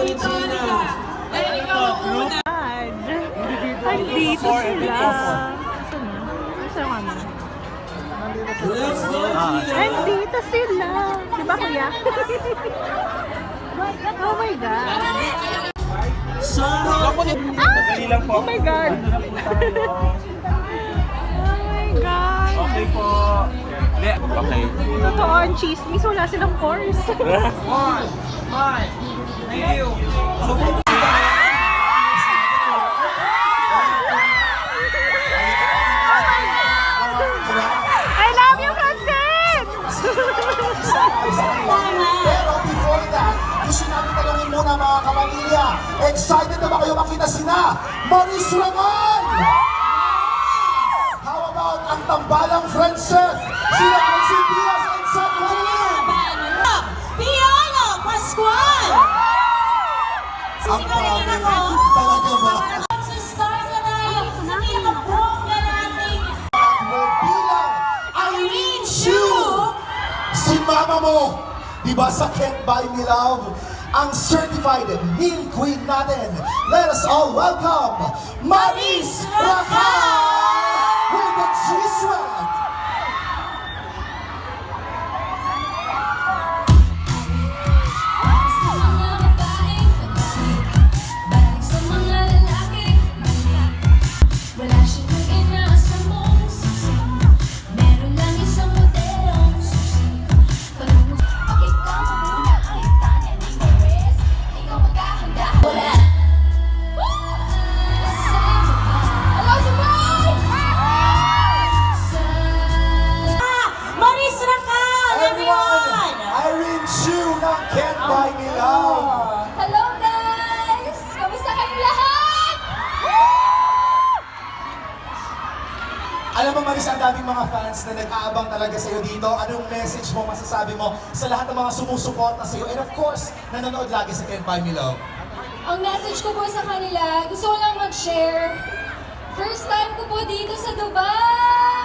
dito, halika. Ay, ikaw ang una. Ay, dito sila. Saan na? Saan kami? Ay, dito sila. Diba kuya? Oh my God. Oh my God. Oh my God. Okay po. Okay. Totoo ang chismis. Wala silang course. Thank you. I love you, Francine! Pero before that, gusto namin tanongin muna mga kapamilya, excited na ba kayo makita sina Maurice Ramon? How about ang tambalang Friendship? Sina Francine Diaz and Sam Marilyn? Piolo Pascual! Ang pangit talaga ba? Start na tayo sa pinaka-bongga nating Bilang Irene Chu! Si mama mo, di ba sa Can't Buy Me Love, ang certified meal queen natin. Let us all welcome Maris Racal with the G-Swag! Maurice Racal, everyone! Irene Chu ng Can't Buy Me Love! Hello guys! Kamusta kayo lahat? Alam mo Maris, ang daming mga fans na nag-aabang talaga sa'yo dito. Anong message mo, masasabi mo sa lahat ng mga sumusuporta sa'yo? And of course, nanonood lagi sa Can't Buy Me Love. Ang message ko po sa kanila, gusto ko lang mag-share. First time ko po dito sa Dubai!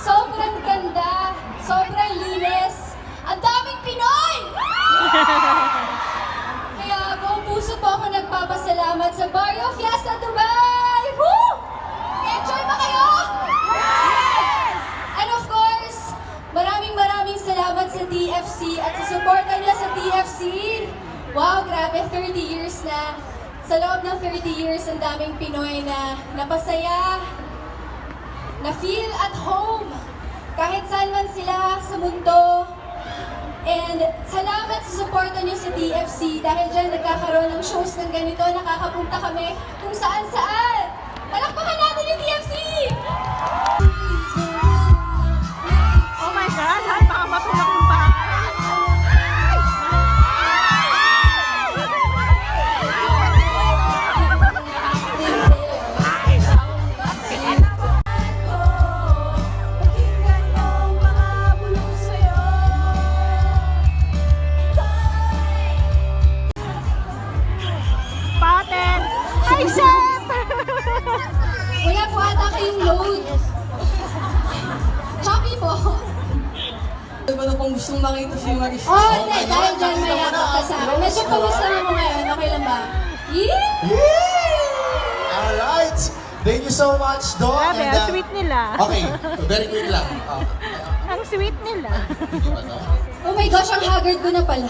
Sobrang ganda, sobrang linis, ang daming Pinoy! Kaya buong puso po ako nagpapasalamat sa Barrio Fiesta Dubai! Woo! Enjoy ba kayo? Yes! And of course, maraming salamat sa TFC at sa suporta niya sa TFC. Wow, grabe, 30 years na. Sa loob ng 30 years, ang daming Pinoy na napasaya, na feel at home, kahit saan man sila sa mundo. And salamat sa suporta niyo sa TFC dahil dyan nagkakaroon ng shows ng ganito, nakakapunta kami kung saan-saan. Palakpakan natin yung TFC! Oh my God, lahat baka matulak yung bahay. Paten! Hi, Chef! Wala po ata kayong load. Choppy po. Ano ba kung gustong makita si Maris? Oh, hindi. Dahil dyan may yakap ka sa akin. Medyo kamusta mo ngayon? Okay lang ba? Alright! Thank you so much, Doc. Grabe, And, ang sweet nila. Okay, very quick lang. Ang sweet nila. Oh my gosh, ang haggard ko na pala.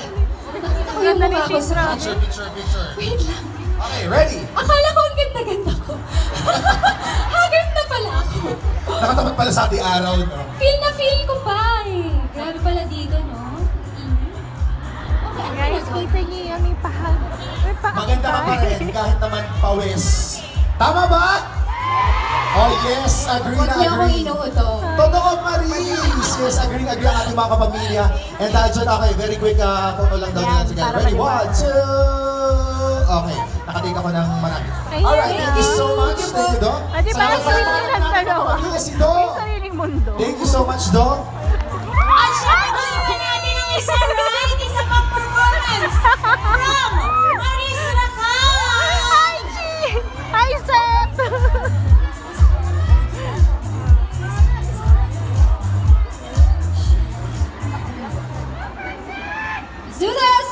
Nakita ko yung Ganda ni mukha ko sa Shira. Picture. Wait lang. Okay, ready? Akala ko ang ganda-ganda ko. Haggard na pala ako. Nakatapat pala sa ating araw, no? Feel na feel ko pa eh. Grabe pala dito, no? Okay, ano Guys, na to? kita niyo yun, may pahag. May pahag. Maganda ka pa rin, kahit naman pawis. Tama ba? Oh yes, agree Huwag na niyo akong agree. inuuto. Totoo, Maris! Yes, agree ang ating mga kapamilya. And dahil dyan, okay, very quick photo lang daw Yan, natin. para Ready, maliwanag. 1, 2... Okay, nakatika ko ng marami. Ayun, Alright, thank you so much. Thank you Thank you, Doc. Pwede ba ang sweet Salamat nilang sa dalawa? kapamilya, si Doc. May sariling mundo. Thank you so much, Doc. At syempre, gusto pa natin ang isang ride, isa pang performance from Maris Racal! Hi, Chi! Hi, Seth! Do this!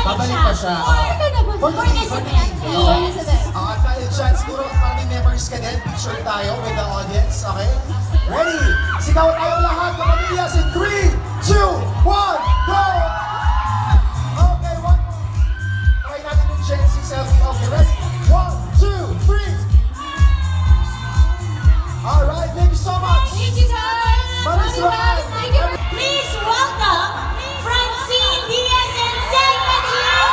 Babalik pa siya. For this event. Yes. At dahil dyan, siguro maraming memories ka din. Picture tayo with the audience, okay? Ready? Sigaw tayo lahat, mga pamilyas, in 3, 2, 1, go! Okay, one more. Try natin yung Gen Z selfie. Okay, ready? 1, 2, 3. Alright, thank you so much. Thank you guys. Maraming salamat. Thank you. Please welcome Francine Diaz and Selma Diaz!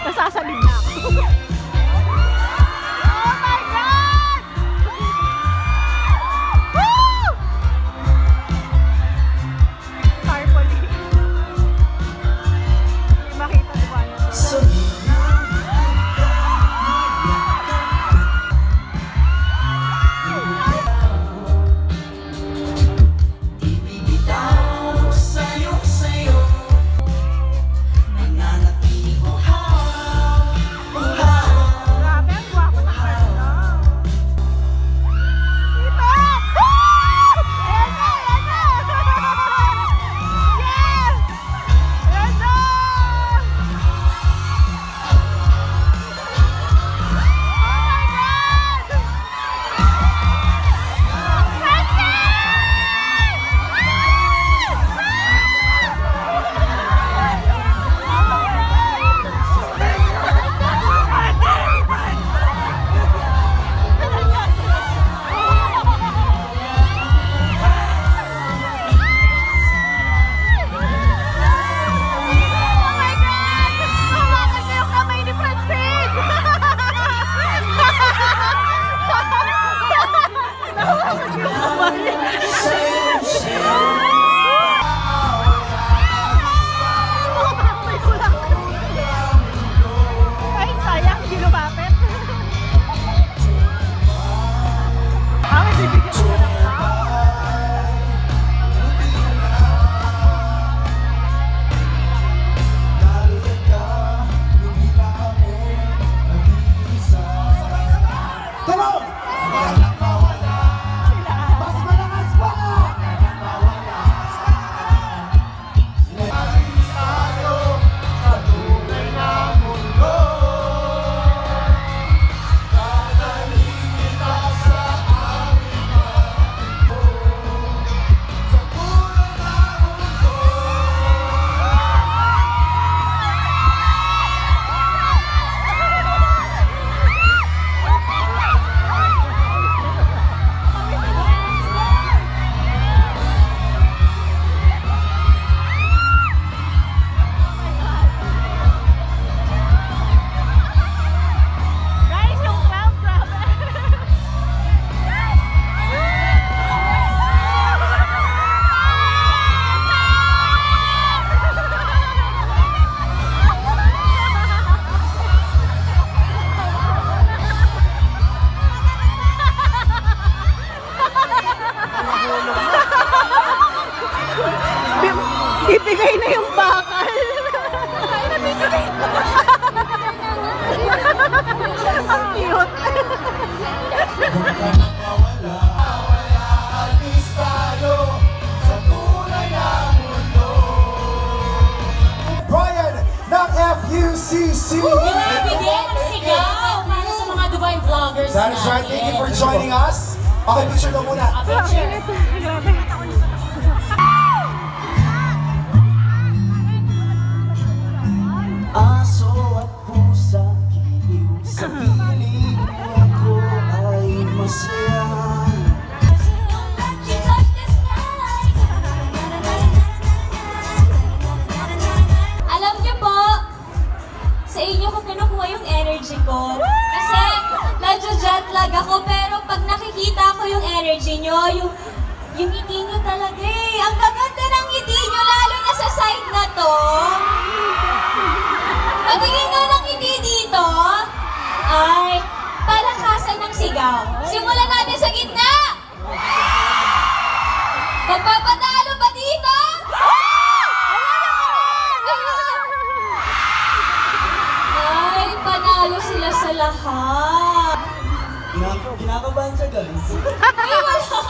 Nasasalig na ako. Oh my God! Woo! Tarpaulin. Hindi makita di ba yan? Grabe, ang gwapo ng ganda. Ipet! Woo! Ayan na, ayan na! Yes! Ayan na! Oh my God! Oh my God! Hawakan ko yung kamay ni Francine! Nahawakan ko yung kamay. Kamay ko lang. Ay, sayang, hindi lumapit. Ay, bibigyan ko lang na. Come on! Mas malakas pa! Guys, yung crowd, grabe. Bibigay na yung bakal. Ang cute. Brian ng FUCC! Grabe din ang sigaw para sa mga Dubai vloggers That is right. Thank you for joining us. Okay, picture na muna. A picture. Grabe. Aso at pusa, kiliw sa piling ako ay masaya. Alam niyo po, sa inyo ko kinukuha yung energy ko. Kasi medyo jet lag ako, pero pag nakikita ko yung energy nyo, yung ngiti nyo talaga eh. Ang gaganda ng ngiti nyo, lalo na sa side na to. Patingin nga ng ngiti dito, ay palakasan ng sigaw. Simulan natin sa gitna! Magpapatalo ba dito? Ay, panalo sila sa lahat. Kinakabahan siya, guys. Ay, wala.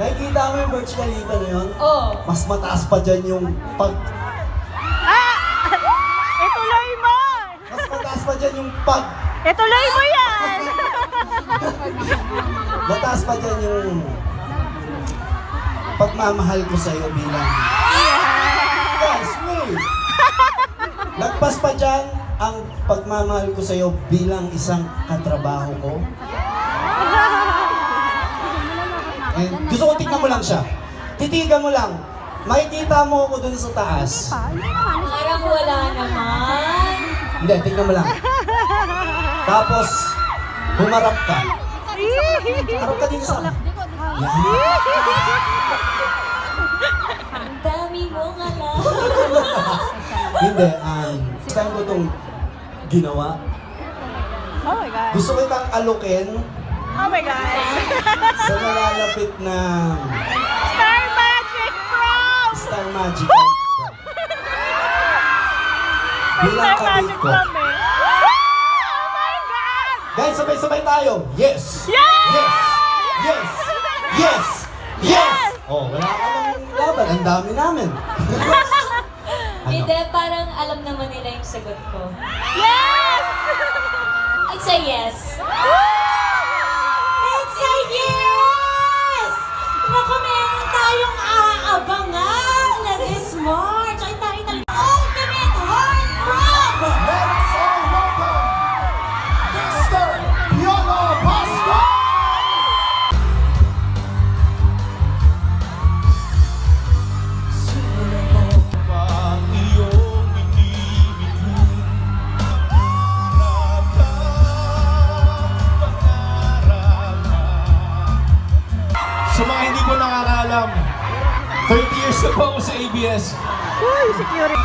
Nakikita mo yung Burj Khalifa na yun? Oh. Mas mataas pa dyan yung pag... Ituloy mo! Mas mataas pa dyan yung pag... Ituloy mo yan! Mataas pa dyan yung... pagmamahal ko sa'yo bilang... Guys, wait! Lagpas pa dyan ang pagmamahal ko sa'yo bilang isang katrabaho ko. And gusto ko tignan mo lang siya. Titigan mo lang. Makikita mo ako dun sa taas. Parang wala naman. Hindi, tignan mo lang. Tapos, humarap ka. Harap ka dito sa... Yan. Ang dami mong alam. Hindi, first time ko itong ginawa. Oh my God. Gusto ko itang alukin Oh my God. sa nalalapit na Star Magic Prom! Star Magic. May Bilang Star kabit Magic ko. Prom eh. Oh my God! Guys, sabay-sabay tayo. Yes! Yes! Yes! Yes! Yes! Yes! Oh, wala ka lang laban. Ang dami namin. Hindi, parang alam naman nila yung sagot ko. Yes! I'd say yes. Let's say yes! Naku, meron tayong aabangan na this March. Ay, tayo talaga. Ultimate Heartthrob! Let's all welcome Mr. Piolo Pascual! Sa mga hindi ko nakakaalam, 30 years na po ako sa ABS. Uy, security.